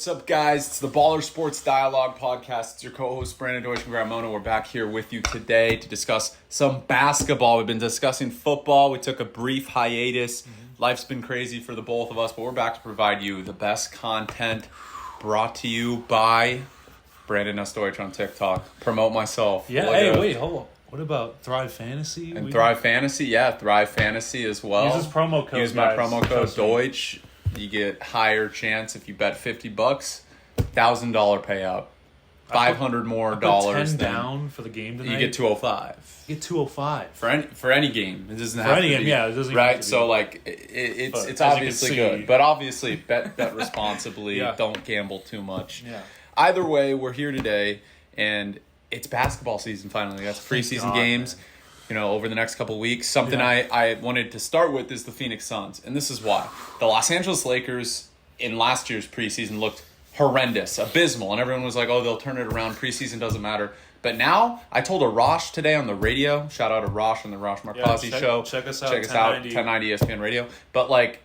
What's up, guys? It's the Baller Sports Dialogue Podcast. It's your co-host, Brandon Deutsch and Graham Mona. We're back here with you today to discuss some basketball. We've been discussing football. We took a brief hiatus. Life's been crazy for the both of us, but we're back to provide you the best content brought to you by Brandon Deutsch on TikTok. Promote myself. Yeah, wait, hold on. What about Thrive Fantasy? And Thrive Fantasy, Thrive Fantasy as well. Use his promo code. Use my promo code Deutsch. You get higher chance if you bet $50, $1,000 payout, $500 more dollars. 10 down for the game tonight. You get 205. You get 205 for any game. It doesn't for have any to game. be, Yeah, it doesn't. Right. So like it's obviously good, but obviously bet responsibly. Yeah. Don't gamble too much. Yeah. Either way, we're here today, and it's basketball season finally. That's preseason games. Man. You know, over the next couple of weeks. Something I wanted to start with is the Phoenix Suns. And this is why. The Los Angeles Lakers in last year's preseason looked horrendous, abysmal. And everyone was like, oh, they'll turn it around. Preseason doesn't matter. But now, I told Arash today on the radio, shout out to Arash on the Arash Markazi show. Check us out, 1090 ESPN Radio. But like,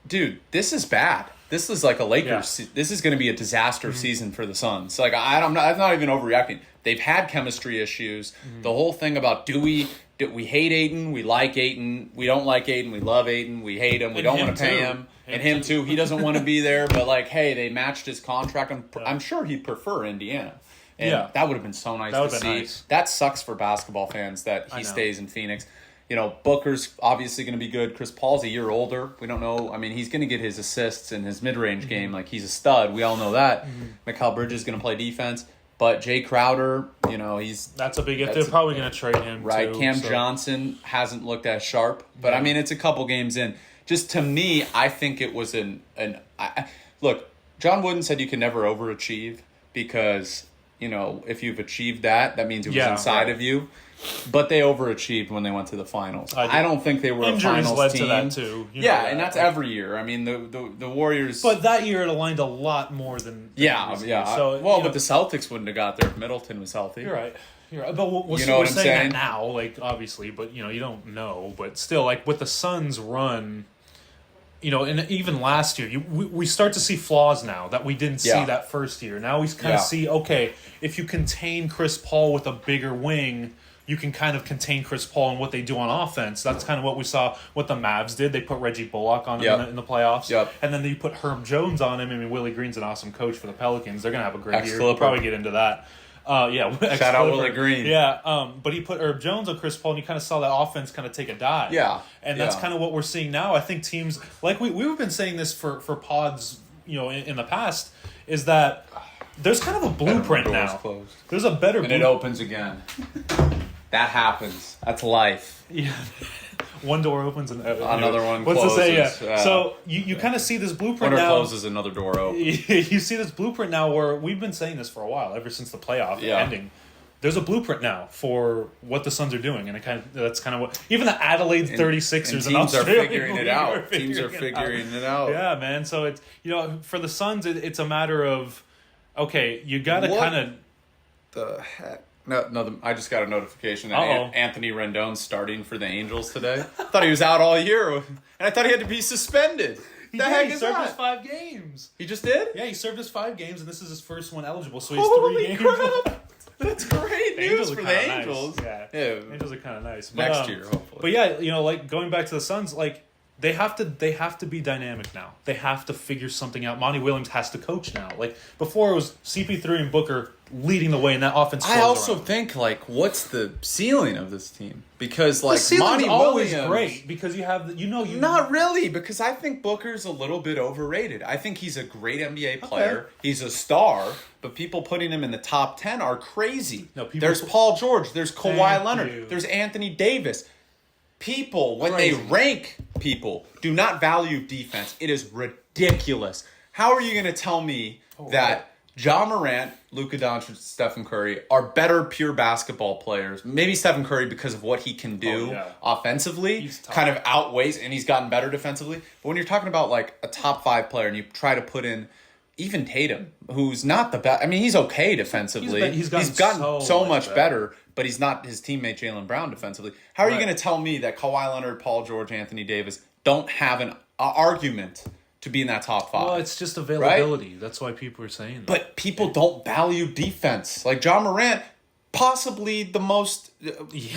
dude, this is bad. This is like a Lakers. Yeah. This is going to be a disaster season for the Suns. Like I'm not even overreacting. They've had chemistry issues. The whole thing about do we hate Ayton? We like Ayton. We don't like Ayton. We love Ayton. We hate him. We don't want to pay him. And him too. He doesn't want to be there. But like, hey, they matched his contract. I'm sure he'd prefer Indiana. And that would have been so nice to see. Nice. That sucks for basketball fans that he stays in Phoenix. You know, Booker's obviously going to be good. Chris Paul's a year older. We don't know. I mean, he's going to get his assists in his mid-range game. Like, he's a stud. We all know that. Mikal Bridges is going to play defense. But Jay Crowder, you know, that's a big if. They're probably going to trade him, right? Too, Cam Johnson hasn't looked as sharp. But, I mean, it's a couple games in. Just to me, I think it was look, John Wooden said you can never overachieve because, you know, if you've achieved that means it was inside of you. But they overachieved when they went to the finals. I don't think they were a finals led team. To that too. And that's every year. I mean, the Warriors. But that year it aligned a lot more than. Yeah. So, but the Celtics wouldn't have got there if Middleton was healthy. You're right. But we're saying that now, like obviously, but you know you don't know. But still, like with the Suns' run, you know, and even last year, we start to see flaws now that we didn't see that first year. Now we kind of see, okay, if you contain Chris Paul with a bigger wing, you can kind of contain Chris Paul and what they do on offense. That's kind of what we saw, what the Mavs did. They put Reggie Bullock on him in the playoffs. And then you put Herb Jones on him. I mean, Willie Green's an awesome coach for the Pelicans. They're going to have a great year. We'll probably get into that. Shout out Willie Green. Yeah, but he put Herb Jones on Chris Paul, and you kind of saw that offense kind of take a dive. Yeah. And that's kind of what we're seeing now. I think teams, like we've been saying this for pods, you know, in the past, is that there's kind of a blueprint now. Closed. There's a better blueprint. And it opens again. That happens. That's life. Yeah. One door opens and another one closes. What's to say? Yeah. So you kind of see this blueprint now. One door closes, another door opens. You see this blueprint now where we've been saying this for a while, ever since the playoff ending. There's a blueprint now for what the Suns are doing, and that's kind of what even the Adelaide 36ers and teams are figuring it out. Teams are figuring it out. Yeah, man. So it's for the Suns, it's a matter of okay, you got to kind of the heck. No, I just got a notification that Anthony Rendon's starting for the Angels today. I thought he was out all year, and I thought he had to be suspended. He served his 5 games. He just did? Yeah, he served his 5 games, and this is his first one eligible, so he's 3 games. Crap. That's great news for the Angels. Nice. Yeah, Angels are kind of nice. But, next year, hopefully. But yeah, you know, like going back to the Suns, like they have to be dynamic now. They have to figure something out. Monty Williams has to coach now. Like before, it was CP3 and Booker leading the way in that offense. I also think like, what's the ceiling of this team? Because like Monty always great because you have not really because I think Booker's a little bit overrated. I think he's a great NBA player. Okay. He's a star, but people putting him in the top 10 are crazy. No, there's Paul George. There's Kawhi Leonard. There's Anthony Davis. People, when they rank people, do not value defense. It is ridiculous. How are you going to tell me that Ja Morant, Luka Doncic, Stephen Curry are better pure basketball players? Maybe Stephen Curry because of what he can do offensively kind of outweighs, and he's gotten better defensively. But when you're talking about like a top 5 player and you try to put in even Tatum, who's not the best. I mean, he's okay defensively. He's gotten so much better, but he's not his teammate Jaylen Brown defensively. How are you going to tell me that Kawhi Leonard, Paul George, Anthony Davis don't have an argument to be in that top 5. Well, it's just availability. Right? That's why people are saying that. But people don't value defense. Like John Morant, possibly the most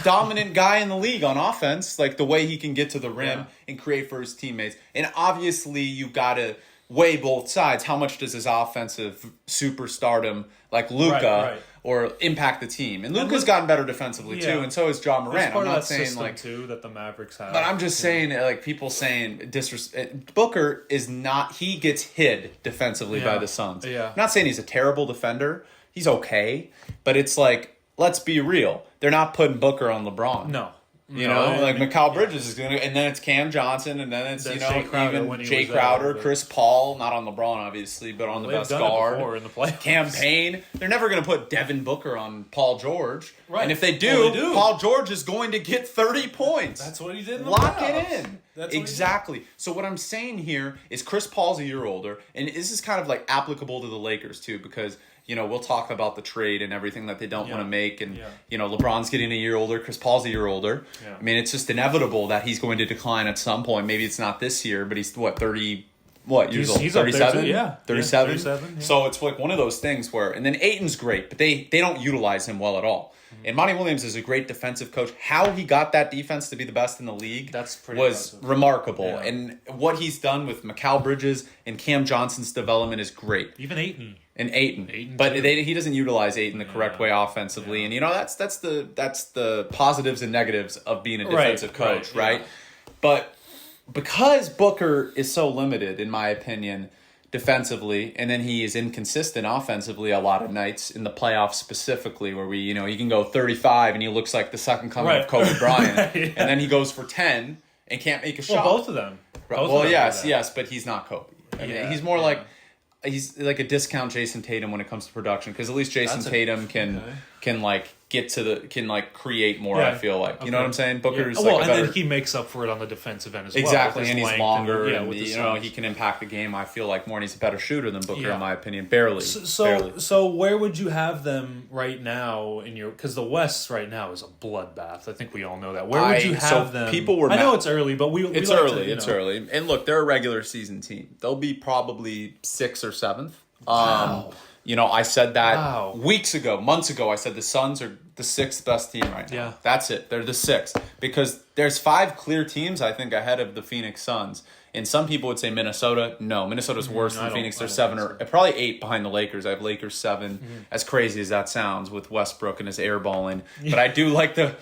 dominant guy in the league on offense, like the way he can get to the rim and create for his teammates. And obviously you got to weigh both sides. How much does his offensive superstardom like Luka or impact the team? And Luka's gotten better defensively too, and so has John Morant. I'm not saying like too that the Mavericks have. But I'm just saying like people saying Booker is not, he gets hid defensively by the Suns. Yeah. I'm not saying he's a terrible defender. He's okay, but it's like, let's be real. They're not putting Booker on LeBron. No. You know, like Mikal Bridges is going to, and then it's Cam Johnson, and then it's, Jay Crowder, even Jay Crowder, Chris Paul, not on LeBron, obviously, but on the best guard. In the playoffs. Campaign. They're never going to put Devin Booker on Paul George. Right. And if they do, Paul George is going to get 30 points. That's what he did in the Lock playoffs. it in. Exactly. So what I'm saying here is Chris Paul's a year older, and this is kind of like applicable to the Lakers too, because you know, we'll talk about the trade and everything that they don't want to make. And, you know, LeBron's getting a year older. Chris Paul's a year older. Yeah. I mean, it's just inevitable that he's going to decline at some point. Maybe it's not this year, but he's, 30... What, years old? 37? Yeah. 37? 37, yeah. So it's like one of those things where... And then Ayton's great, but they don't utilize him well at all. Mm-hmm. And Monty Williams is a great defensive coach. How he got that defense to be the best in the league was impressive. Remarkable. Yeah. And what he's done with Mikal Bridges and Cam Johnson's development is great. Even Ayton. And Ayton. But he doesn't utilize Ayton the correct way offensively. And, you know, that's the positives and negatives of being a defensive coach, right? But because Booker is so limited, in my opinion, defensively, and then he is inconsistent offensively a lot of nights in the playoffs specifically, where he can go 35 and he looks like the second coming of Kobe Bryant, and then he goes for 10 and can't make a shot. Well, both of them. Yes, but he's not Kobe. I mean, he's more like... He's like a discount Jason Tatum when it comes to production, because at least Jason Tatum can like get to create more. I feel like you know what I'm saying. Booker's and then he makes up for it on the defensive end as well. Exactly, and he's longer. And he can impact the game. I feel like more, and he's a better shooter than Booker in my opinion. Barely. So where would you have them right now in your? Because the West right now is a bloodbath. I think we all know that. Where would you have them? People were. I know it's early, but it's like early. It's early. And look, they're a regular season team. They'll be probably 6th or 7th. Wow. You know, I said that months ago. I said the Suns are the 6th best team right now. Yeah. That's it. They're the 6th. Because there's 5 clear teams, I think, ahead of the Phoenix Suns. And some people would say Minnesota. No, Minnesota's worse than Phoenix. They're 7 or probably 8 behind the Lakers. I have Lakers 7. As crazy as that sounds with Westbrook and his airballing. But I do like the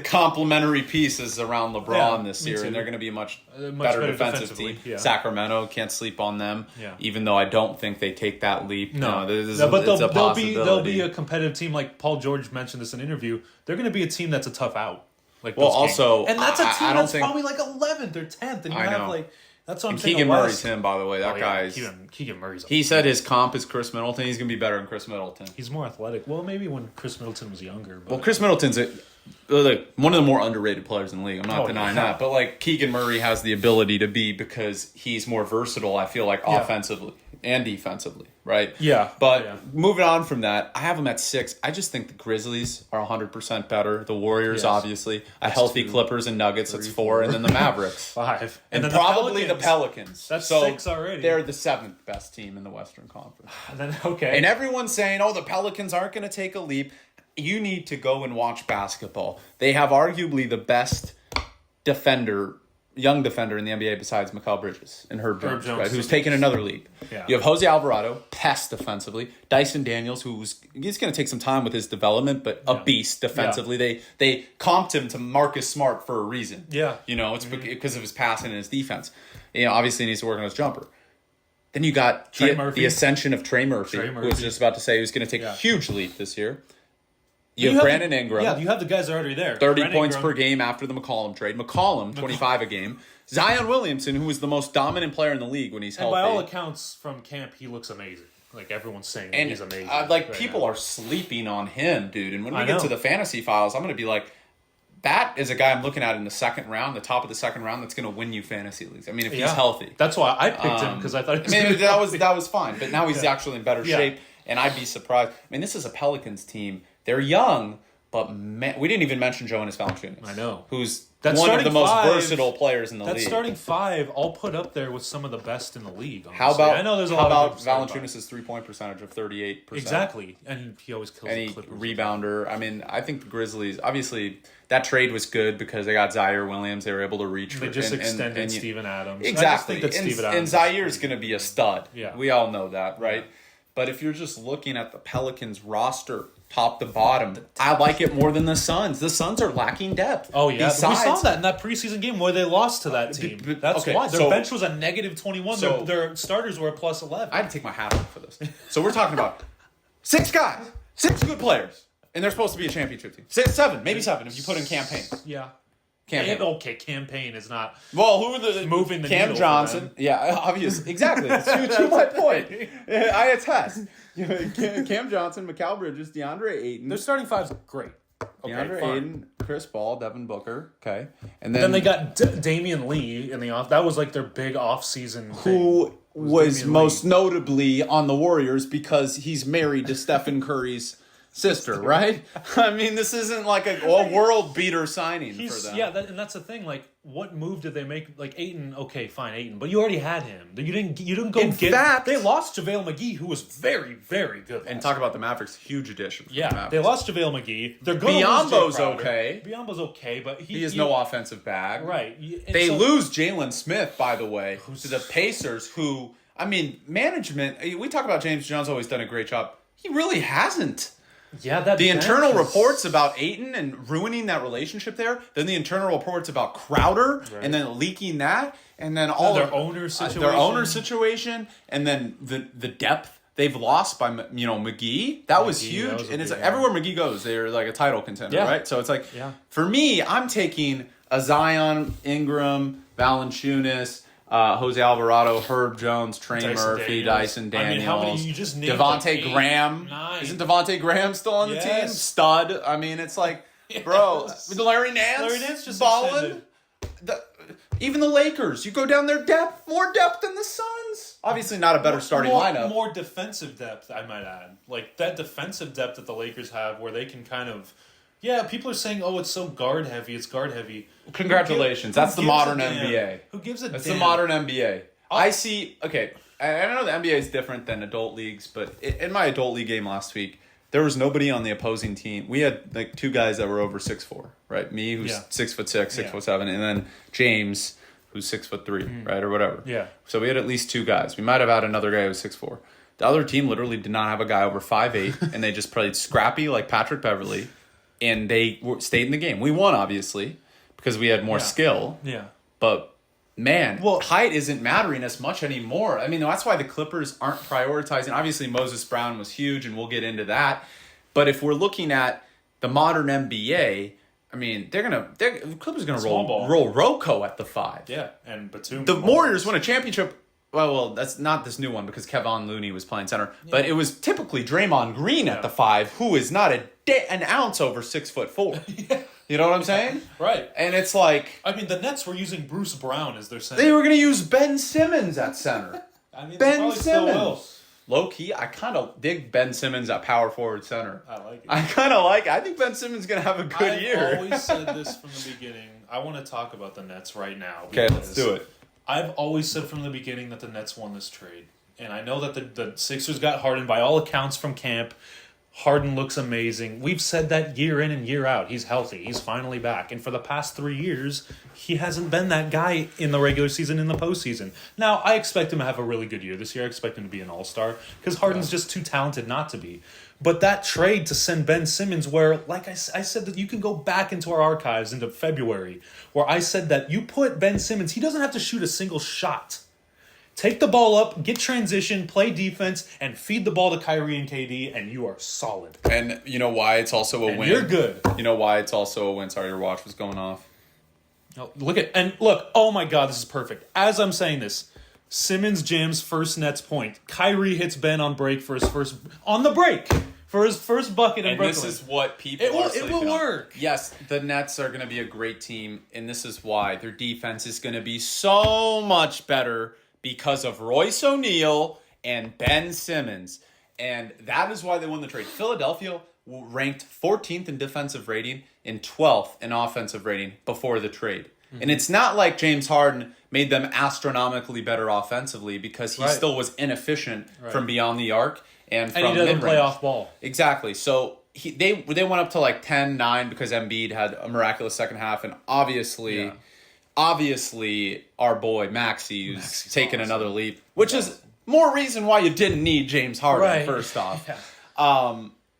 complementary pieces around LeBron this year. And they're going to be a much better defensive team. Yeah. Sacramento, can't sleep on them. Yeah. Even though I don't think they take that leap. But they'll be a competitive team. Like Paul George mentioned this in an interview. They're going to be a team that's a tough out. Like also, and that's a team that's probably like 11th or 10th, and you have like that's what I'm saying. Keegan Murray's him, by the way. That guy's Keegan Murray's. He said his comp is Chris Middleton. He's gonna be better than Chris Middleton. He's more athletic. Well, maybe when Chris Middleton was younger. But... Well, Chris Middleton's one of the more underrated players in the league. I'm not denying that. But like Keegan Murray has the ability to be, because he's more versatile. I feel like offensively and defensively, right? Yeah. But moving on from that, I have them at 6. I just think the Grizzlies are 100% better. The Warriors, obviously. That's healthy 2. Clippers and Nuggets, 3, that's 4. And then the Mavericks. 5. And then probably the Pelicans. That's 6 already. They're the 7th best team in the Western Conference. Okay. And everyone's saying, the Pelicans aren't going to take a leap. You need to go and watch basketball. They have arguably the best young defender in the NBA besides Mikal Bridges and Herb Jones, right, who's taken another leap. Yeah. You have Jose Alvarado, pest defensively. Dyson Daniels, he's going to take some time with his development, but a beast defensively. Yeah. They comped him to Marcus Smart for a reason. Yeah. You know, it's because of his passing and his defense. You know, obviously he needs to work on his jumper. Then you got the ascension of Trey Murphy, who was just about to say he was going to take a huge leap this year. You have Brandon Ingram. Yeah, you have the guys already there. 30 points per game after the McCollum trade. McCollum, 25 a game. Zion Williamson, who was the most dominant player in the league when he's healthy. And by all accounts from camp, he looks amazing. Like, everyone's saying he's amazing. People are sleeping on him, dude. And when we get to the fantasy files, I'm going to be like, that is a guy I'm looking at in the second round, the top of the second round, that's going to win you fantasy leagues. I mean, if he's healthy. That's why I picked him, because I thought that was fine. But now he's actually in better shape, and I'd be surprised. I mean, this is a Pelicans team. They're young, but we didn't even mention Jonas Valanciunas. I know. Who's one of the most versatile players in the league. That starting five, all put up there with some of the best in the league. Honestly. How about I know there's a lot of Valanciunas' 3-point percentage of 38%? Exactly, and he always kills any the Clippers. Rebounder. I mean, I think the Grizzlies, obviously, that trade was good because they got Zaire Williams. They were able to reach. They just extended Steven Adams. Exactly. I just think that Steven Adams and Zaire is going to be a stud. Yeah. We all know that, right? Yeah. But if you're just looking at the Pelicans roster, top to bottom, I like it more than the Suns. The Suns are lacking depth. Oh, yeah. We saw that in that preseason game where they lost to that team. That's why. Their bench was a negative 21. So, their starters were a plus 11. I had to take my hat off for this. So we're talking about 6 guys, 6 good players, and they're supposed to be a championship team. 7, maybe 7 if you put in campaign. Yeah. Campaign is not. Well, who are the moving the Cam Johnson? Yeah, obvious. Exactly. To my point. I attest. Cam Johnson, Mikal Bridges, DeAndre Ayton. Their starting five's great. Okay, DeAndre Ayton, Chris Paul, Devin Booker. Okay, and then they got Damian Lee in the off. That was like their big off-season. Who was most notably on the Warriors because he's married to Stephen Curry's sister, right? I mean, this isn't like a world beater signing for them. Yeah, and that's the thing. Like, what move did they make? Like Ayton, okay, fine, Ayton, but you already had him. You didn't go get. In fact, they lost JaVale McGee, who was very, very good. And talk about the Mavericks, huge addition. Yeah, they lost JaVale McGee. They're going. Biombo's okay. Biombo's okay, but he has no offensive bag. Right. They lose Jalen Smith, by the way, to the Pacers. Who, I mean, management. We talk about James Jones always done a great job. He really hasn't. Yeah, the internal reports about Ayton and ruining that relationship there. Then the internal reports about Crowder and then leaking that, and then all their owner situation, and then the depth they've lost by McGee. That was huge, and it's everywhere McGee goes, they're like a title contender, right? So it's like for me, I'm taking a Zion, Ingram, Valanciunas. Jose Alvarado, Herb Jones, Trey Murphy, Dyson Daniels. I mean, how many you just named? Devontae Graham. 9. Isn't Devontae Graham still on the team? Stud. I mean, it's like, bro, Larry Nance just balling. Even the Lakers, you go down their depth, more depth than the Suns. Obviously, not a better starting lineup. More defensive depth, I might add. Like that defensive depth that the Lakers have, where they can kind of. Yeah, people are saying, "Oh, it's so guard heavy. It's guard heavy." Congratulations, that's the modern NBA. Who gives a damn? That's the modern NBA. I see. Okay, I know the NBA is different than adult leagues, but in my adult league game last week, there was nobody on the opposing team. We had like 2 guys that were over 6'4", right? Me, who's 6'6", 6'7", and then James, who's 6'3", right, or whatever. Yeah. So we had at least 2 guys. We might have had another guy who was 6'4". The other team literally did not have a guy over 5'8", and they just played scrappy like Patrick Beverley. And they stayed in the game. We won, obviously, because we had more skill. Yeah. But, man, height isn't mattering as much anymore. I mean, that's why the Clippers aren't prioritizing. Obviously, Moses Brown was huge, and we'll get into that. But if we're looking at the modern NBA, I mean, the Clippers are going to roll Rocco at the 5. Yeah, and Batum. The Warriors win a championship. Well, that's not this new one because Kevon Looney was playing center. Yeah. But it was typically Draymond Green at the 5, who is not an ounce over 6'4". Yeah. You know what I'm saying? Right. And it's like... I mean, the Nets were using Bruce Brown as their center. They were going to use Ben Simmons at center. I mean, Ben Simmons. Low-key, I kind of dig Ben Simmons at power forward center. I like it. I kind of like it. I think Ben Simmons is going to have a good year. I've always said this from the beginning. I want to talk about the Nets right now. Okay, let's do it. I've always said from the beginning that the Nets won this trade. And I know that the Sixers got Harden by all accounts from camp. Harden looks amazing. We've said that year in and year out. He's healthy. He's finally back. And for the past 3 years, he hasn't been that guy in the regular season, in the postseason. Now, I expect him to have a really good year this year. I expect him to be an all-star because Harden's just too talented not to be. But that trade to send Ben Simmons where, like I said, that you can go back into our archives into February where I said that you put Ben Simmons, he doesn't have to shoot a single shot. Take the ball up, get transition, play defense, and feed the ball to Kyrie and KD, and you are solid. And you know why it's also a win? You're good. You know why it's also a win? Sorry, your watch was going off. Look, oh my God, this is perfect. As I'm saying this, Simmons jams first Nets point. Kyrie hits Ben on break for his first bucket in Brooklyn. And this is what people it will work. Yes, the Nets are going to be a great team, and this is why. Their defense is going to be so much better because of Royce O'Neal and Ben Simmons. And that is why they won the trade. Philadelphia ranked 14th in defensive rating and 12th in offensive rating before the trade. Mm-hmm. And it's not like James Harden made them astronomically better offensively because he still was inefficient from beyond the arc and from he doesn't play off ball. Exactly. So they went up to like 10-9 because Embiid had a miraculous second half, and obviously our boy Maxey's taken another leap, which is more reason why you didn't need James Harden first off.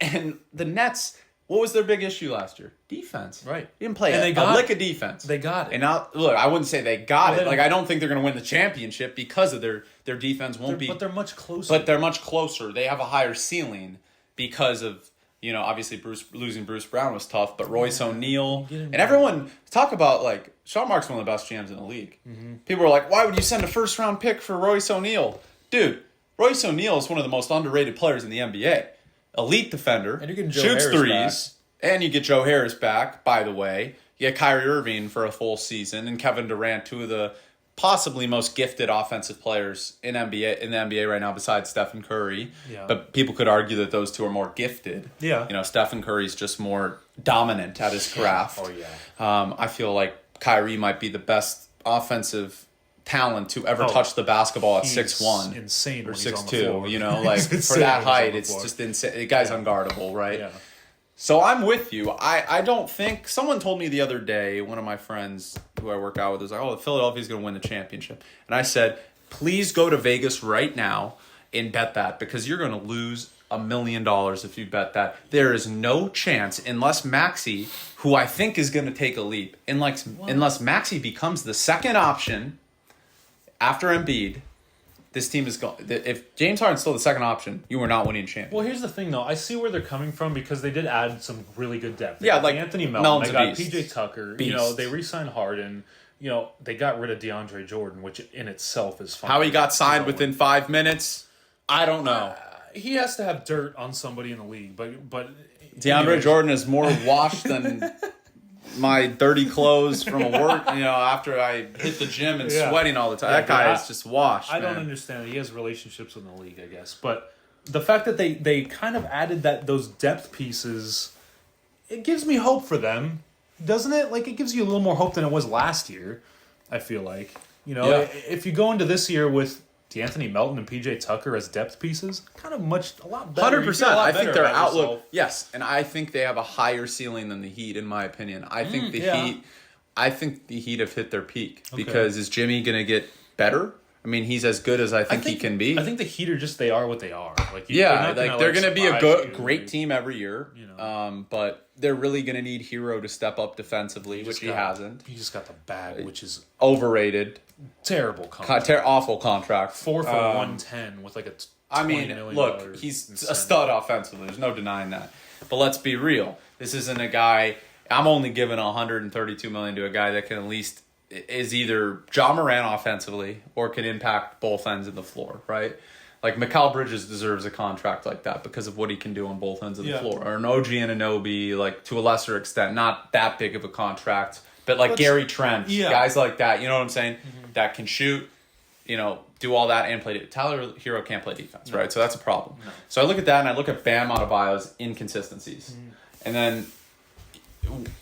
And the Nets, what was their big issue last year? Defense. Right. They didn't play a lick of defense. They got it. And now, look, I wouldn't say they got it. Like, I don't think they're going to win the championship because of their defense won't be. But they're much closer. But they're much closer. They have a higher ceiling because of, obviously losing Bruce Brown was tough, but Royce O'Neal. And everyone, talk about, like, Sean Marks one of the best GMs in the league. Mm-hmm. People are like, why would you send a first-round pick for Royce O'Neal? Dude, Royce O'Neal is one of the most underrated players in the NBA. Elite defender, and you get Joe shoots Harris threes, back. And you get Joe Harris back, by the way. You get Kyrie Irving for a full season, and Kevin Durant, two of the possibly most gifted offensive players in the NBA right now, besides Stephen Curry. Yeah. But people could argue that those two are more gifted. Yeah. Stephen Curry's just more dominant at his craft. Oh, yeah. I feel like Kyrie might be the best offensive talent to ever touch the basketball at 6'1", insane, or 6'2". Like for that height, it's just insane. The guy's unguardable, right? Yeah. So I'm with you. I don't think someone told me the other day. One of my friends who I work out with was like, "Oh, Philadelphia's going to win the championship," and I said, "Please go to Vegas right now and bet that because you're going to lose $1 million if you bet that. There is no chance unless Maxey, who I think is going to take a leap, unless Maxey becomes the second option." After Embiid, this team is going. If James Harden's still the second option, you are not winning a championship. Well, here's the thing, though. I see where they're coming from because they did add some really good depth. Like Anthony Melton. They got beast. PJ Tucker. Beast. They re-signed Harden. They got rid of DeAndre Jordan, which in itself is fine. How he got signed within 5 minutes, I don't know. He has to have dirt on somebody in the league, but DeAndre Jordan is more washed than my dirty clothes from work, after I hit the gym and sweating all the time. That guy is just washed. I don't understand. He has relationships in the league, I guess. But the fact that they kind of added those depth pieces, it gives me hope for them, doesn't it? Like, it gives you a little more hope than it was last year, I feel like. If you go into this year with DeAnthony Melton and PJ Tucker as depth pieces, a lot better. 100%. I think their outlook, yes, and I think they have a higher ceiling than the Heat, in my opinion. I think the Heat have hit their peak because is Jimmy going to get better? I mean, he's as good as I think he can be. I think the Heat are just they are what they are. They're going to be a great team every year. But they're really going to need Hero to step up defensively, which he hasn't. He just got the bag, which is overrated. Terrible contract. Awful contract. 4 for 110 with like a $20 million. Look, he's a stud offensively. There's no denying that. But let's be real. This isn't a guy. I'm only giving $132 million to a guy that can at least is either Ja Morant offensively or can impact both ends of the floor, right? Like Mikal Bridges deserves a contract like that because of what he can do on both ends of the floor. Or an OG Anunoby, like to a lesser extent, not that big of a contract, but like Gary Trent, guys like that. You know what I'm saying? Mm-hmm. That can shoot, do all that and play. Tyler Hero can't play defense, right? So that's a problem. No. So I look at that and I look at Bam Adebayo's inconsistencies, and then.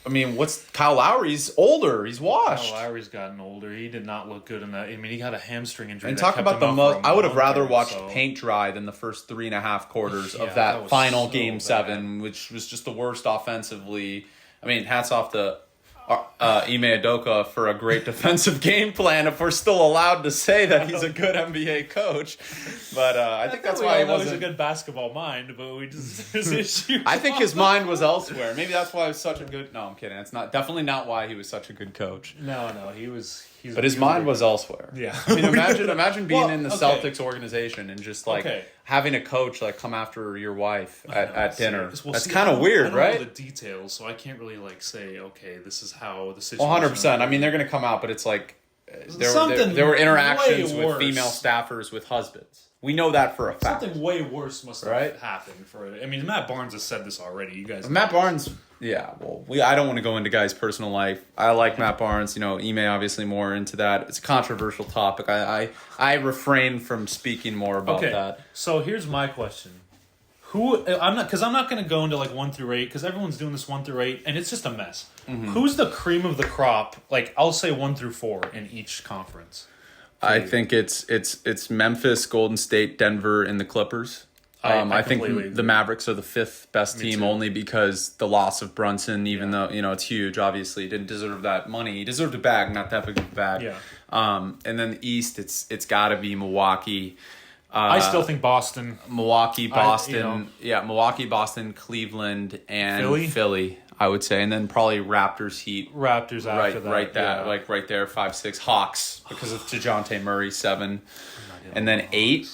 I mean, Kyle Lowry's older. He's washed. Kyle Lowry's gotten older. He did not look good in that. I mean, he got a hamstring injury. And talk about the most. I would have rather watched paint dry than the first 3.5 quarters of that final Game 7, which was just the worst offensively. I mean, hats off to Ime Udoka for a great defensive game plan. If we're still allowed to say that he's a good NBA coach, but I think that's why he wasn't. He's a good basketball mind, but we just his issues. I think his mind was elsewhere. Maybe that's why he was such a good. No, I'm kidding. It's definitely not why he was such a good coach. No, he was. But his mind was elsewhere. Yeah. I mean, imagine being in the Celtics organization and just having a coach come after your wife at dinner. That's kind of weird, right? I don't know the details, so I can't really say, okay, this is how the situation. 100%. I mean, they're going to come out, but it's like there were interactions with female staffers with husbands. We know that for a fact. Something way worse must have happened I mean, Matt Barnes has said this already. You guys. Matt Barnes. Yeah, well, I don't want to go into guys' personal life. I like Matt Barnes. Ime obviously more into that. It's a controversial topic. I refrain from speaking more about that. So here's my question: I'm not going to go into like 1 through 8 because everyone's doing this 1 through 8 and it's just a mess. Mm-hmm. Who's the cream of the crop? Like I'll say 1 through 4 in each conference. I think it's Memphis, Golden State, Denver, and the Clippers. I think the Mavericks are the 5th best team only because the loss of Brunson, even though it's huge. Obviously, he didn't deserve that money. He deserved a bag, not that big of a bag. Yeah. And then the East, it's got to be Milwaukee. I still think Boston. Milwaukee, Boston. Milwaukee, Boston, Cleveland, and Philly, I would say. And then probably Raptors, Heat. Raptors after that. Like right there, 5, 6. Hawks, because of DeJounte Murray, 7. And then 8.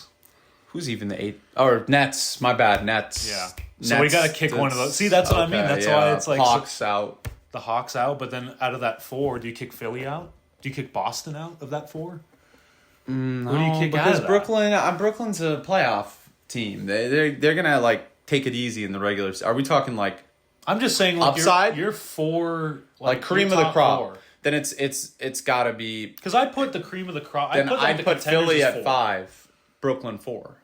Who's even the 8? Or Nets. My bad, Nets. Yeah. Nets, so we got to kick one of those. See, that's what I mean. That's why it's like... Hawks out. The Hawks out, but then out of that 4, do you kick Philly out? Do you kick Boston out of that 4? No, who do you kick out of that? Brooklyn's a playoff team. They're gonna like take it easy in the regular. Are we talking like? I'm just saying like upside. You're 4 like cream of the crop. 4. Then it's got to be because I put the cream of the crop. Then I put Philly at 5, Brooklyn 4.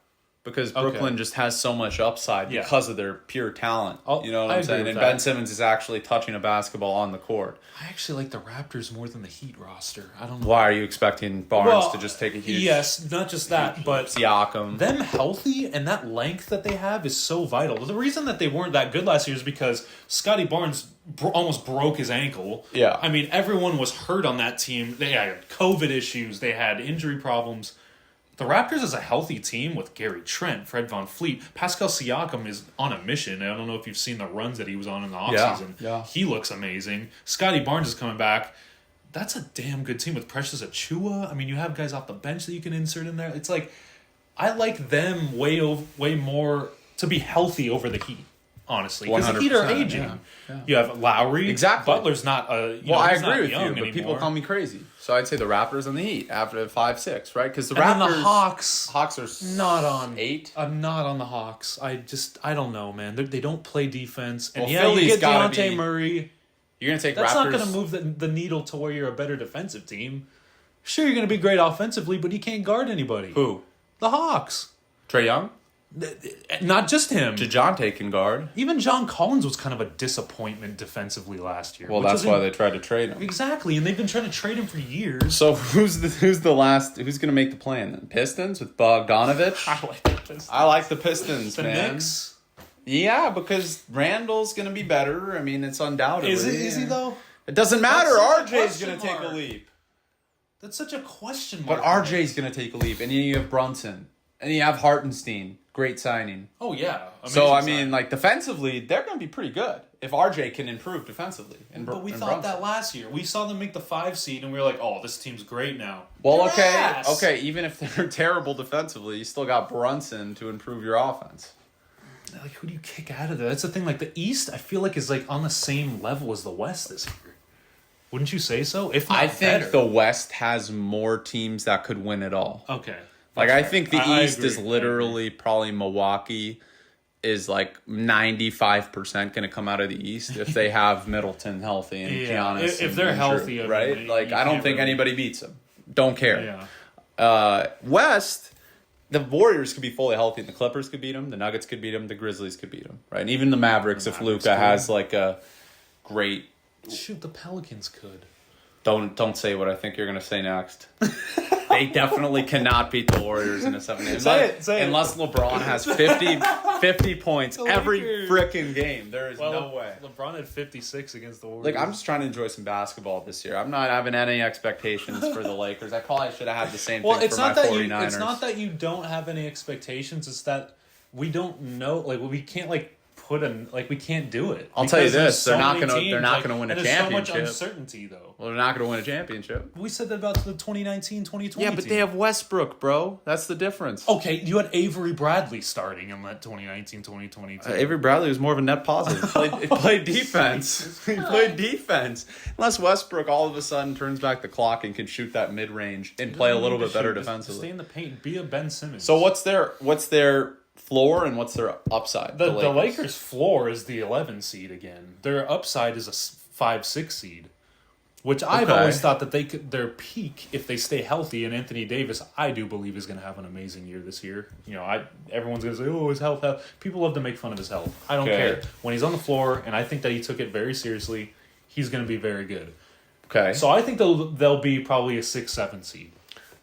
Because Brooklyn just has so much upside because of their pure talent. You know what I'm saying? And Ben Simmons is actually touching a basketball on the court. I actually like the Raptors more than the Heat roster. I don't know. Why are you expecting Barnes to just take a huge... Yes, not just that, but... Siakam. Them healthy and that length that they have is so vital. The reason that they weren't that good last year is because Scotty Barnes almost broke his ankle. Yeah. I mean, everyone was hurt on that team. They had COVID issues. They had injury problems. The Raptors is a healthy team with Gary Trent, Fred VanVleet. Pascal Siakam is on a mission. I don't know if you've seen the runs that he was on in the offseason. Yeah. He looks amazing. Scotty Barnes is coming back. That's a damn good team with Precious Achiuwa. I mean, you have guys off the bench that you can insert in there. It's like, I like them way more to be healthy over the Heat. Honestly, because the Heat are aging. Yeah. You have Lowry. Exactly. Butler's not a. I agree with you, but people call me crazy. So I'd say the Raptors and the Heat after 5, 6, right? Because the Raptors, and the Hawks are not on 8. I'm not on the Hawks. I don't know, man. They don't play defense, and Philly's you get DeJounte Murray. You're gonna take that's Raptors. Not going to move the needle to where you're a better defensive team. Sure, you're going to be great offensively, but you can't guard anybody. Who? The Hawks. Trae Young. Not just him. DeJounte can guard. Even John Collins was kind of a disappointment defensively last year. Well, that's why they tried to trade him. Exactly, and they've been trying to trade him for years. So who's going to make the plan then? Pistons with Bogdanovich? I like the Pistons. I like the Pistons, the man. Knicks? Yeah, because Randall's going to be better. I mean, it's undoubtedly. Is he though? It doesn't matter. RJ's going to take a leap. That's such a question mark. But RJ's going to take a leap, and then you have Brunson, and you have Hartenstein. Great signing. Oh, yeah. So, I mean, like, defensively, they're going to be pretty good if RJ can improve defensively. But we thought that last year. We saw them make the 5 seed, and we were like, oh, this team's great now. Well, okay, even if they're terrible defensively, you still got Brunson to improve your offense. Like, who do you kick out of there? That's the thing. Like, the East, I feel like, is, like, on the same level as the West this year. Wouldn't you say so? If not I think better. the West has more teams that could win it all. Okay. Like, I think the East is literally probably Milwaukee is like 95% going to come out of the East if they have Middleton healthy and Giannis. If they're healthy. Right? I mean, like, I don't think anybody beats them. Don't care. Yeah. West, the Warriors could be fully healthy and the Clippers could beat them. The Nuggets could beat them. The Grizzlies could beat them. Right? And even the Mavericks if Luka has like a great... Shoot, the Pelicans could. Don't say what I think you're going to say next. They definitely cannot beat the Warriors in a 7-game. Unless LeBron has 50 points every freaking game. There is no way. LeBron had 56 against the Warriors. Like, I'm just trying to enjoy some basketball this year. I'm not having any expectations for the Lakers. I probably should have had the same thing for my 49ers. It's not that you don't have any expectations. It's that we don't know. Like, we can't, like, we can't do it. I'll tell you this: they're not gonna win a championship. There's so much uncertainty, though. Well, they're not gonna win a championship. We said that about the 2019-2020 Yeah, but they have Westbrook, bro. That's the difference. Okay, you had Avery Bradley starting in that 2019-2020 team. Avery Bradley was more of a net positive. He played defense. He played defense. Unless Westbrook all of a sudden turns back the clock and can shoot that mid range and play a little bit better defensively. Stay in the paint. Be a Ben Simmons. So what's their floor and what's their upside? The Lakers' floor is the 11 seed again. Their upside is a 5-6 seed. which I've always thought that their peak, if they stay healthy, and Anthony Davis, I do believe is going to have an amazing year this year. Everyone's going to say, oh, his health. People love to make fun of his health. I don't care. When he's on the floor, and I think that he took it very seriously, he's going to be very good. Okay. So I think they'll be probably a 6-7 seed.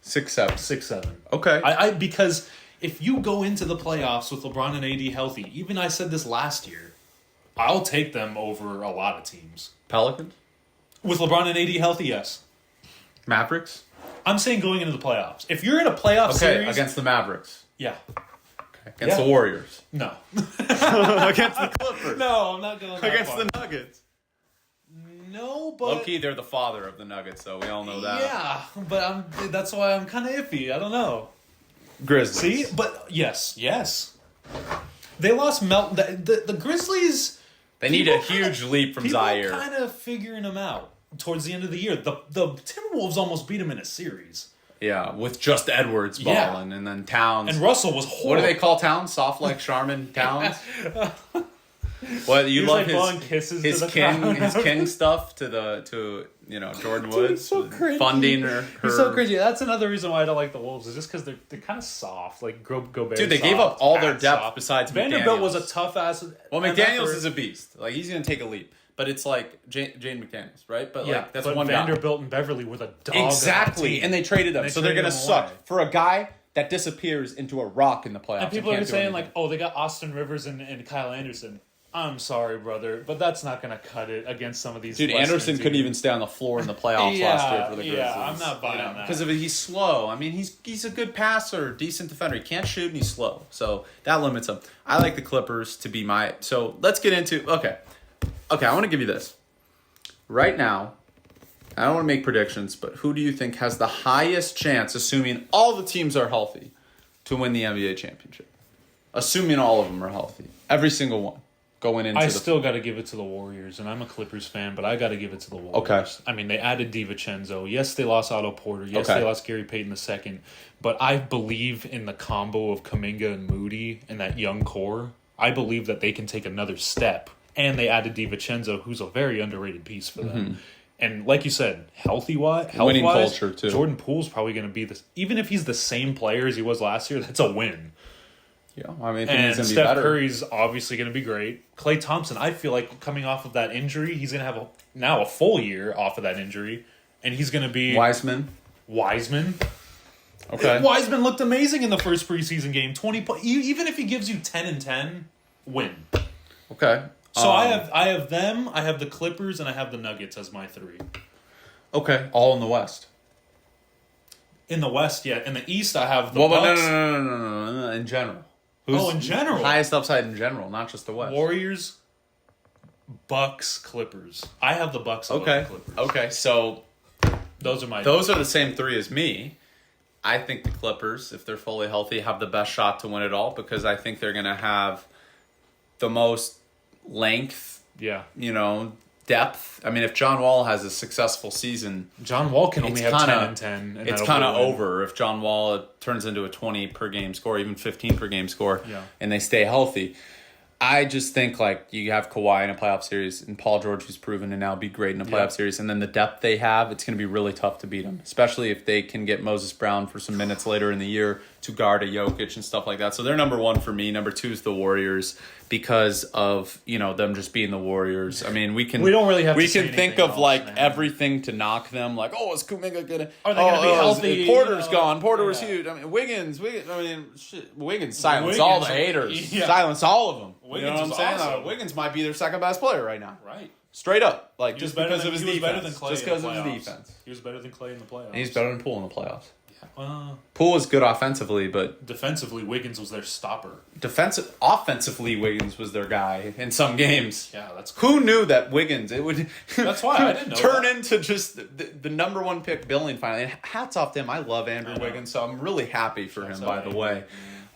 6-7. 6-7. Okay. Because if you go into the playoffs with LeBron and AD healthy, even I said this last year, I'll take them over a lot of teams. Pelicans? With LeBron and AD healthy, yes. Mavericks? I'm saying going into the playoffs. If you're in a playoff series... against the Mavericks. Yeah. Okay. Against the Warriors. No. Against the Clippers. No, I'm not going that Against far. the Nuggets. No, but... Low-key, they're the father of the Nuggets, so we all know that. Yeah, but that's why I'm kind of iffy. I don't know. Grizzlies. See? But yes. They lost the Grizzlies... They need a huge leap from Zaire. People kind of figuring them out towards the end of the year. The Timberwolves almost beat them in a series. Yeah, with just Edwards balling, and then Towns. And Russell was horrible. What do they call Towns? Soft like Charmin Towns? Well, you love his king stuff to Jordan Woods. Dude, so cringy. Funding her. He's so cringy. That's another reason why I don't like the Wolves. Is just because they're kind of soft, like Gobert. Dude, they gave up all their depth besides Vanderbilt McDaniels. was a tough ass. Well, McDaniels is a beast. Like he's gonna take a leap, but it's like Jane McDaniels, right? But that's one Vanderbilt guy. and Beverly were the dog. Exactly, and they traded him, so they're gonna suck for a guy that disappears into a rock in the playoffs. And people are saying like, oh, they got Austin Rivers and Kyle Anderson. I'm sorry, brother, but that's not going to cut it against some of these. Dude, Anderson couldn't even stay on the floor in the playoffs last year for the Grizzlies. Yeah, I'm not buying that. Because he's slow. I mean, he's a good passer, decent defender. He can't shoot, and he's slow. So that limits him. I like the Clippers to be my... So let's get into... Okay, I want to give you this. Right now, I don't want to make predictions, but who do you think has the highest chance, assuming all the teams are healthy, to win the NBA championship? Assuming all of them are healthy. Every single one. Going into still got to give it to the Warriors, and I'm a Clippers fan, but I got to give it to the Warriors. Okay. I mean, they added DiVincenzo. Yes, they lost Otto Porter. Yes, they lost Gary Payton II. But I believe in the combo of Kuminga and Moody and that young core. I believe that they can take another step. And they added DiVincenzo, who's a very underrated piece for them. Mm-hmm. And like you said, health-wise, winning culture too. Jordan Poole's probably going to be this. Even if he's the same player as he was last year, that's a win. Yeah, I mean, and Steph Curry's obviously going to be great. Klay Thompson, I feel like coming off of that injury, he's going to have now a full year off of that injury, and he's going to be Wiseman. Okay, Wiseman looked amazing in the first preseason game. 20 even if he gives you 10 and 10, win. Okay, so I have them, I have the Clippers, and I have the Nuggets as my three. Okay, all in the West. In the West, yeah. In the East, I have the Bucks. No. In general. In general. Highest upside in general, not just the West. Warriors, Bucks, Clippers. I have the Bucks above the Clippers. Okay, so those are the same three as me. I think the Clippers, if they're fully healthy, have the best shot to win it all because I think they're going to have the most length. Yeah. Depth. I mean, if John Wall has a successful season... John Wall can only have 10 and 10. And it's kind of over if John Wall turns into a 20 per game score, even 15 per game score, and they stay healthy. I just think, you have Kawhi in a playoff series and Paul George, who's proven to now be great in a playoff series, and then the depth they have, it's going to be really tough to beat them, especially if they can get Moses Brown for some minutes later in the year to guard a Jokic and stuff like that. So they're number one for me. Number two is the Warriors because of, them just being the Warriors. I mean, we don't really have to say think of, everything to knock them. Is Kuminga going to... Are they going to be healthy? Porter's gone. Porter was huge. I mean, Wiggins silenced all the haters. Yeah. Silenced all of them. Wiggins, you know what I'm saying? Awesome. Wiggins might be their second best player right now. Right. Straight up. Just because of his defense. He was better than Klay just because of his defense. He was better than Klay in the playoffs. And he's better than Poole in the playoffs. Yeah. Poole is good offensively, but... Defensively, Wiggins was their stopper. Offensively, Wiggins was their guy in some games. Yeah, that's cool. Who knew that Wiggins, it would... That's why I didn't know turn into just the number one pick billing finally. And hats off to him. I love Andrew Wiggins, so I'm really happy for him, by the way.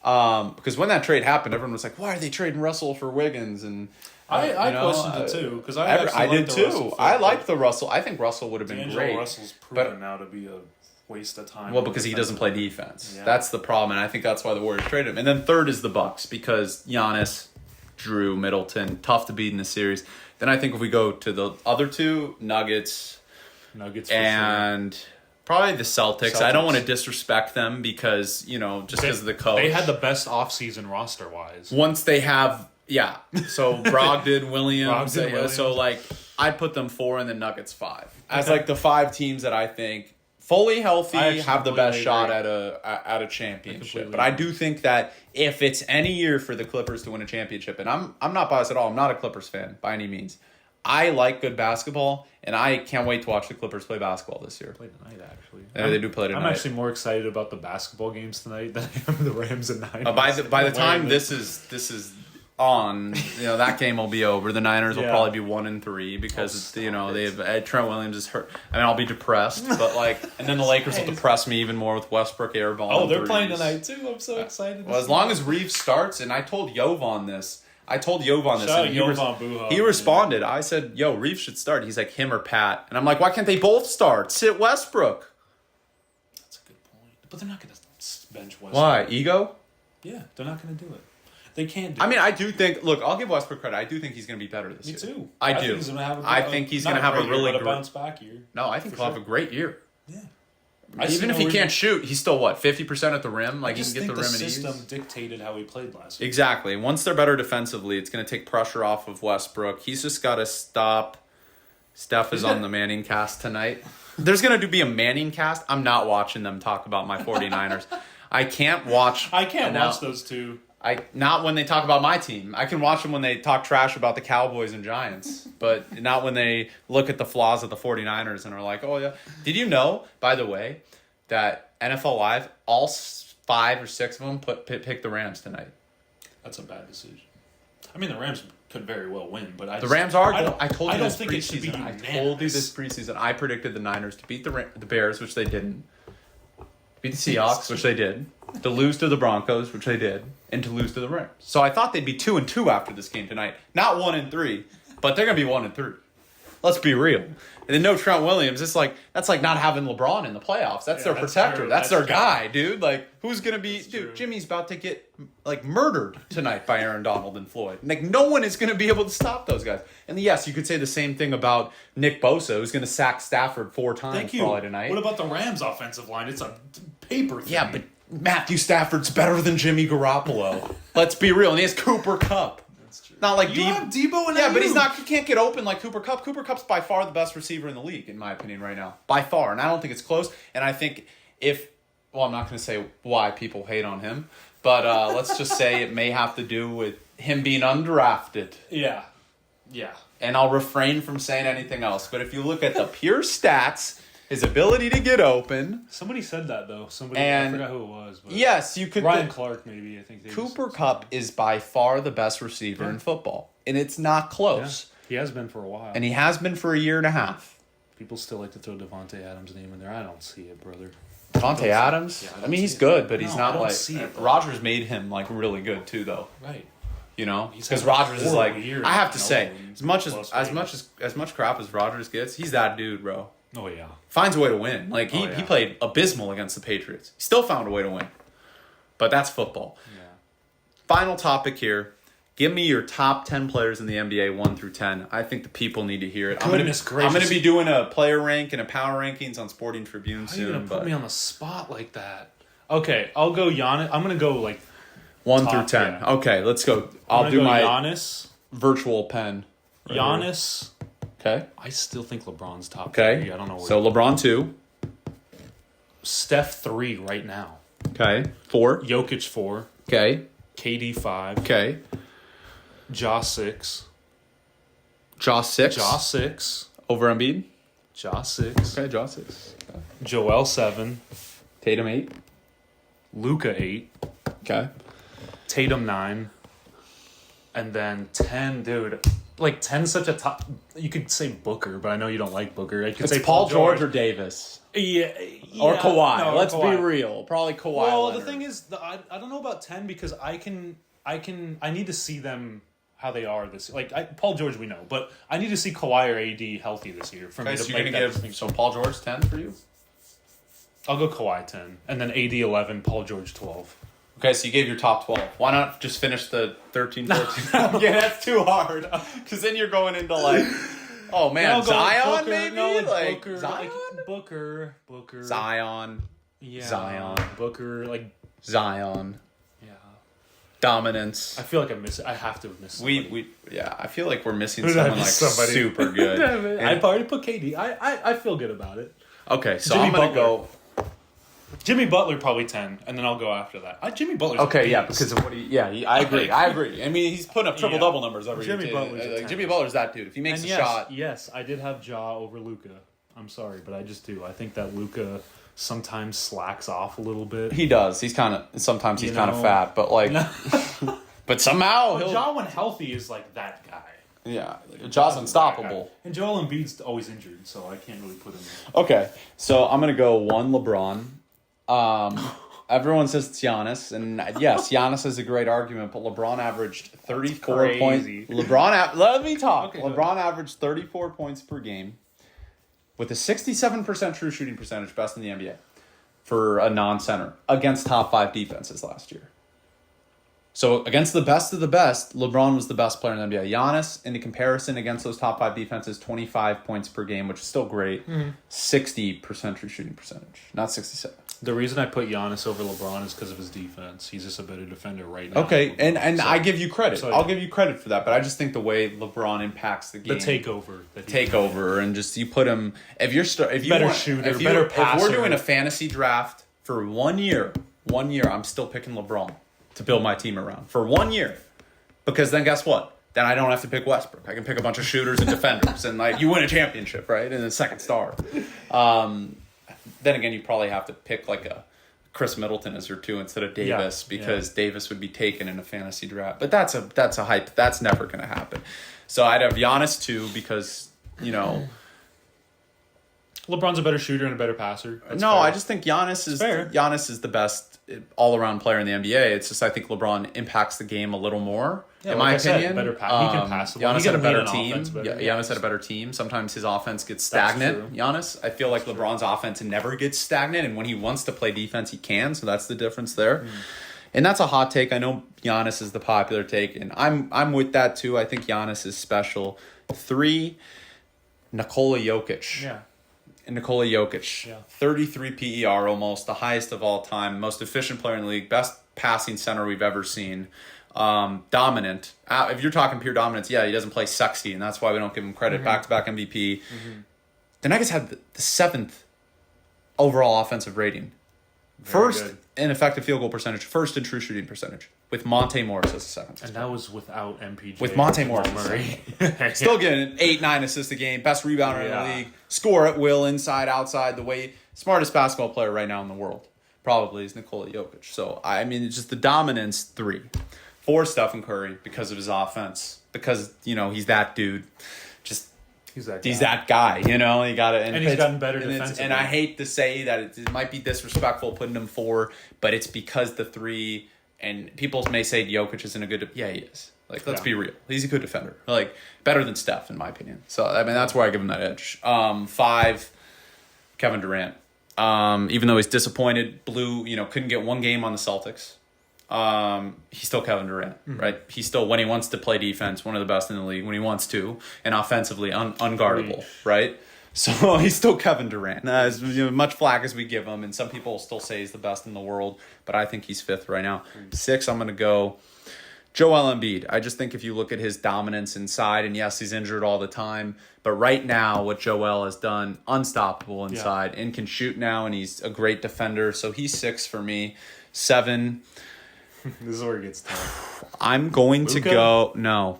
Because when that trade happened, everyone was like, why are they trading Russell for Wiggins? And I questioned it too. Because I did too. I liked the Russell. I think Russell would have been great. Russell's proven now to be a waste of time. Well, because he doesn't play defense. Yeah. That's the problem, and I think that's why the Warriors traded him. And then third is the Bucks because Giannis, Drew, Middleton, tough to beat in the series. Then I think if we go to the other two, Nuggets, Nuggets and probably the Celtics. I don't want to disrespect them because, just because of the coach. They had the best offseason roster-wise. Once they have, so Brogdon, Williams. So, I'd put them 4 and the Nuggets 5. As, the 5 teams that I think fully healthy have the best shot at a championship. But I do think that if it's any year for the Clippers to win a championship, and I'm not biased at all. I'm not a Clippers fan by any means. I like good basketball, and I can't wait to watch the Clippers play basketball this year. Play tonight, actually. Yeah, they do play tonight. I'm actually more excited about the basketball games tonight than I am the Rams and Niners. By the time this is on, that game will be over. The Niners will probably be 1-3 because they have Trent Williams is hurt. I mean, I'll be depressed, but and then the Lakers will depress me even more with Westbrook airball. Oh, they're playing tonight too. I'm so excited. Well, as long as Reeves starts, and I told Jovan this. Shout out Jovan Buha. He responded. I said, "Yo, Reeves should start." He's like, him or Pat, and I'm like, why can't they both start? Sit Westbrook. That's a good point, but they're not going to bench Westbrook. Why? Ego? Yeah, they're not going to do it. They can't do it. I mean, I do think... Look, I'll give Westbrook credit. I do think he's going to be better this year. Me too. I do. I think he's going to have a really good bounce back year. No, I think he'll have a great year. Yeah. Even if he can't shoot, he's still, 50% at the rim? He can get the rim and ease. The system dictated how he played last year. Exactly. Once they're better defensively, it's going to take pressure off of Westbrook. He's just got to stop. Steph is on the Manning cast tonight. There's going to be a Manning cast. I'm not watching them talk about my 49ers. I can't watch those two. Not when they talk about my team. I can watch them when they talk trash about the Cowboys and Giants, but not when they look at the flaws of the 49ers and are like, oh, yeah. Did you know, by the way, that NFL Live, all 5 or 6 of them pick the Rams tonight? That's a bad decision. I mean, the Rams could very well win, but the Rams are. I told you this think it should be unanimous. I told you this preseason. I predicted the Niners to beat the Bears, which they didn't. Beat the Seahawks, which they did. To lose to the Broncos, which they did. And to lose to the Rams. So I thought they'd be 2-2 after this game tonight. Not 1-3, but they're going to be 1-3. Let's be real. And then no Trent Williams. That's like not having LeBron in the playoffs. That's their protector. True. That's their guy, dude. Who's going to be... That's dude, true. Jimmy's about to get, murdered tonight by Aaron Donald and Floyd. No one is going to be able to stop those guys. And yes, you could say the same thing about Nick Bosa, who's going to sack Stafford 4 times probably tonight. What about the Rams' offensive line? It's a paper thing. Yeah, but Matthew Stafford's better than Jimmy Garoppolo. Let's be real. And he has Cooper Kupp. That's true. Not like you have Debo and but he can't get open like Cooper Kupp. Cooper Kupp's by far the best receiver in the league, in my opinion, right now. By far. And I don't think it's close. And I think I'm not going to say why people hate on him, but let's just say it may have to do with him being undrafted. Yeah. Yeah. And I'll refrain from saying anything else. But if you look at the pure stats... His ability to get open. Somebody said that, though. I forgot who it was. But yes, you could... Ryan Clark, maybe, I think. Cooper Kupp is by far the best receiver in football. And it's not close. Yeah, he has been for a while. And he has been for a year and a half. People still like to throw Devontae Adams' name in there. I don't see it, brother. Devontae Adams? Yeah, I mean, he's good, but he's not like... Rodgers made him, really good, too, though. Right. Because Rodgers is I have to say, as much crap as Rodgers gets, he's that dude, bro. Oh, yeah. Finds a way to win. He played abysmal against the Patriots. He still found a way to win. But that's football. Yeah. Final topic here. Give me your top 10 players in the NBA, 1 through 10. I think the people need to hear it. I'm going to be doing a player rank and a power rankings on Sporting Tribune soon. How are you going to put me on the spot like that? Okay, I'll go Giannis. I'm going to go, 1 through 10. Yeah. Okay, let's go. I'll do my Giannis. Virtual pen. Right Giannis. Here. Okay. I still think LeBron's top okay. 3. I don't know where. So LeBron 2. Steph 3 right now. Okay. 4. Jokic 4. Okay. KD 5. Okay. Ja 6. Ja 6. Ja 6. Over Embiid? Ja 6. Okay, Ja 6. Okay. Joel 7. Tatum 8. Luka 8. Okay. Tatum 9. And then 10, dude. 10 such a top... You could say Booker, but I know you don't like Booker. I could say Paul George or Davis. Yeah. Or Kawhi. No, Let's be real. Probably Kawhi. Well, Leonard. The thing is, I don't know about 10 because I need to see them how they are this year. Paul George we know, but I need to see Kawhi or AD healthy this year for me to make that distinction. So Paul George 10 for you? I'll go Kawhi 10, and then AD 11, Paul George 12. Okay, so you gave your top 12. Why not just finish the 13, 14? Yeah, that's too hard. Because then you're going into Oh man, Zion maybe Booker, Zion. Booker. Zion. Yeah. Zion. Booker, Zion. Yeah. Dominance. I feel like I have to miss somebody. I feel like we're missing someone super good. I've already put KD. I feel good about it. Okay, so Jimmy I'm gonna Butler. go. Jimmy Butler probably 10, and then I'll go after that. Jimmy Butler's because of what I agree. I mean, he's putting up triple-double numbers every year. Jimmy Butler's that dude. If he makes a shot... Yes, I did have Ja over Luka. I'm sorry, but I just do. I think that Luka sometimes slacks off a little bit. He does. He's kind of fat, but but somehow Ja, when healthy, is that guy. Yeah, Ja's unstoppable. And Joel Embiid's always injured, so I can't really put him in. Okay, so I'm going to go 1 LeBron. Everyone says it's Giannis, and yes, Giannis is a great argument, but LeBron averaged 34 points. Let me talk. Okay, LeBron averaged 34 points per game with a 67% true shooting percentage, best in the NBA, for a non-center, against top 5 defenses last year. So against the best of the best, LeBron was the best player in the NBA. Giannis, in the comparison against those top 5 defenses, 25 points per game, which is still great. 60% true shooting percentage, not 67. The reason I put Giannis over LeBron is because of his defense. He's just a better defender right now. Okay, and I give you credit. So, I'll give you credit for that, but I just think the way LeBron impacts the game, the takeover, and just you put him. If you're better shooter, better passer. If we're doing a fantasy draft for 1 year, I'm still picking LeBron to build my team around for 1 year, because then guess what? Then I don't have to pick Westbrook. I can pick a bunch of shooters and defenders, and you win a championship, right? And a second star. Then again, you probably have to pick a Chris Middleton as your 2 instead of Davis, because Davis would be taken in a fantasy draft. But that's a hype. That's never going to happen. So I'd have Giannis 2 because, LeBron's a better shooter and a better passer. That's fair. I just think Giannis is the best all-around player in the NBA. It's just I think LeBron impacts the game a little more. In my opinion, he can pass. Giannis had a better team. Giannis had a better team. Sometimes his offense gets stagnant. Giannis, I feel like LeBron's offense never gets stagnant, and when he wants to play defense, he can. So that's the difference there. And that's a hot take. I know Giannis is the popular take, and I'm with that too. I think Giannis is special. 3, Nikola Jokic. Yeah. And Nikola Jokic, 33 PER almost, the highest of all time, most efficient player in the league, best passing center we've ever seen. Dominant. If you're talking pure dominance, he doesn't play sexy, and that's why we don't give him credit. Back-to-back MVP. The Nuggets had the 7th overall offensive rating. First in effective field goal percentage, first in true shooting percentage, with Monte Morris as the 2nd. And that was without MPJ. With Monte Morris. Murray. Still getting 8-9 assists a game, best rebounder in the league, score at will, inside, outside, smartest basketball player right now in the world. Probably is Nikola Jokic. So, I mean, it's just the dominance. 3. 4, Stephen Curry, because of his offense. Because, he's that dude. He's that guy, you got it. And he's gotten better defensively. And I hate to say that it might be disrespectful putting him 4, but it's because the 3, and people may say Jokic isn't a good... Yeah, he is. Let's be real. He's a good defender. Better than Steph, in my opinion. So, I mean, that's where I give him that edge. 5, Kevin Durant. Even though he's disappointed, couldn't get 1 game on the Celtics. He's still Kevin Durant, right? He's still, when he wants to play defense, one of the best in the league when he wants to, and offensively unguardable, right? So he's still Kevin Durant. As much flack as we give him, and some people still say he's the best in the world, but I think he's 5th right now. 6, I'm going to go Joel Embiid. I just think if you look at his dominance inside, and yes, he's injured all the time, but right now what Joel has done, unstoppable inside, and can shoot now, and he's a great defender. So he's 6 for me. 7. This is where it gets tough. I'm going to go... No.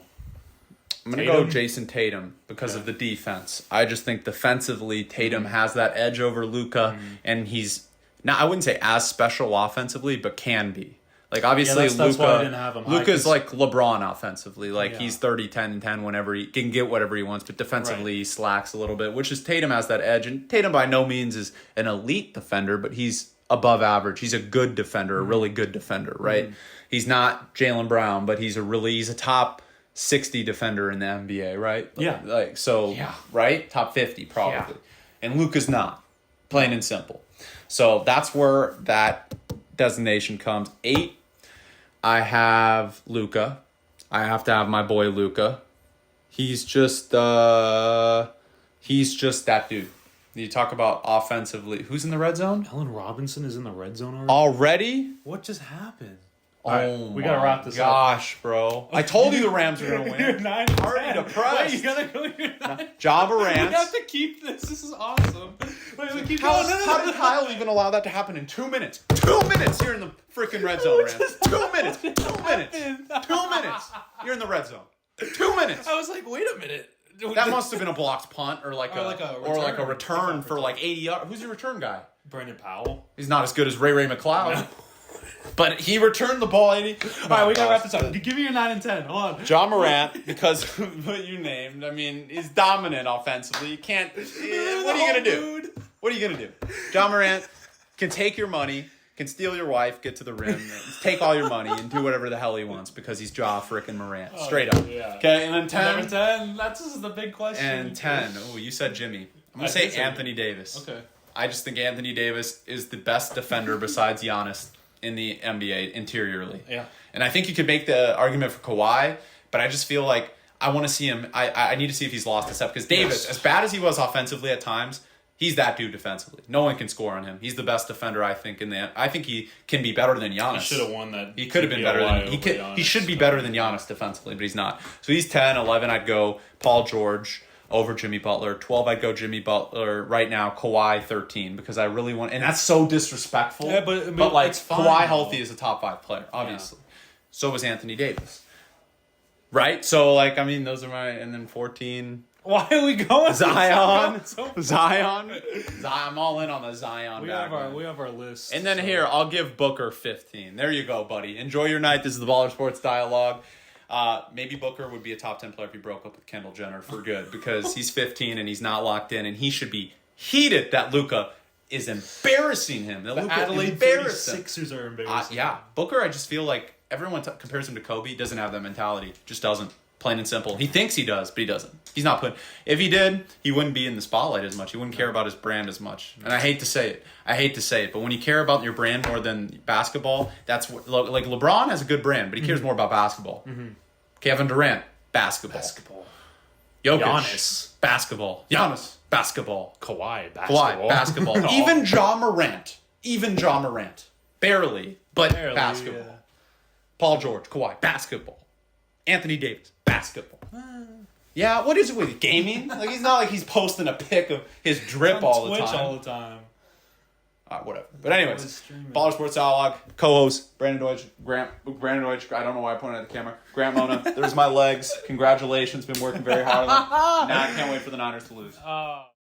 I'm going to go Jason Tatum because of the defense. I just think defensively, Tatum has that edge over Luka, and he's... Now, I wouldn't say as special offensively, but can be. Obviously, that's why I didn't have him high, Luka's like LeBron offensively. He's 30, 10, and 10 whenever he can get whatever he wants, but defensively he slacks a little bit, which is Tatum has that edge. And Tatum by no means is an elite defender, but he's above average. He's a good defender, a really good defender, right? He's not Jaylen Brown, but he's a top 60 defender in the NBA, right? Yeah. Right? Top 50 probably. Yeah. And Luka's not, plain and simple. So that's where that designation comes. 8, I have Luka. I have to have my boy Luka. He's just that dude. You talk about offensively. Who's in the red zone? Allen Robinson is in the red zone already. What just happened? We gotta wrap this up. Gosh, bro. I told you the Rams were gonna win. You're 9-10. Already depressed. Wait, you gotta go. You're 9. Ja Morant. We have to keep this. This is awesome. Wait, keep how, going. How did Kyle even allow that to happen in 2 minutes? 2 minutes. You're in the freaking red zone, Rams. 2 minutes. 2 minutes. 2 minutes. You're in the red zone. 2 minutes. I was like, wait a minute. That must have been a blocked punt or a return for like 80 yards. Who's your return guy? Brandon Powell. He's not as good as Ray McCloud. No. But he returned the ball 80. All right, we gotta wrap this up. Give me your 9 and 10. Hold on. Ja Morant, because what you named, I mean, is dominant offensively. You can't. What are you gonna do? What are you gonna do? Ja Morant can take your money, can steal your wife, get to the rim, take all your money, and do whatever the hell he wants because he's Ja frickin' Morant. Straight up. Yeah. Okay, and then 10. Number 10. That's the big question. And 10. Oh, you said Jimmy. I'm gonna say Anthony Davis. Okay. I just think Anthony Davis is the best defender besides Giannis in the NBA interiorly. Yeah. And I think you could make the argument for Kawhi, but I just feel like I want to see him. I need to see if he's lost a step because Davis, as bad as he was offensively at times, he's that dude defensively. No one can score on him. He's the best defender, I think, I think he can be better than Giannis. He should have won that. He could have been better than he should be better than Giannis defensively, but he's not. So he's 10, 11 I'd go Paul George over Jimmy Butler. 12 I'd go Jimmy Butler right now. Kawhi 13 because I really want, and that's so disrespectful. Yeah, but like it's fine, Kawhi healthy is a top 5 player, obviously. Yeah. So was Anthony Davis. Right? So like I mean those are my, and then 14. Why are we going Zion? Zion. I'm all in on the Zion. We have our list. And then here, I'll give Booker 15. There you go, buddy. Enjoy your night. This is the Baller Sports Dialogue. Maybe Booker would be a top 10 player if he broke up with Kendall Jenner for good because he's 15 and he's not locked in and he should be heated that Luka is embarrassing him. That Luka Adelaide 36ers are embarrassing. Yeah. Booker, I just feel like everyone compares him to Kobe. He doesn't have that mentality. Just doesn't. Plain and simple. He thinks he does, but he doesn't. He's not putting. If he did, he wouldn't be in the spotlight as much. He wouldn't care about his brand as much. And I hate to say it. But when you care about your brand more than basketball, that's what, like LeBron has a good brand, but he cares more about basketball. Mm-hmm. Kevin Durant, basketball. Jokic, Giannis, basketball. Giannis, basketball. Kawhi, basketball. No. Even Ja Morant. Barely, but basketball. Yeah. Paul George, Kawhi, basketball. Anthony Davis, basketball. Yeah, what is it with gaming? Like he's not like he's posting a pic of his drip all the time. All the time. Whatever. But anyways, Baller Sports Dialogue, co-host Brandon Deutsch, Brandon Deutsch. I don't know why I pointed at the camera. Grant Mona. There's my legs. Congratulations, been working very hard on them. Now I can't wait for the Niners to lose.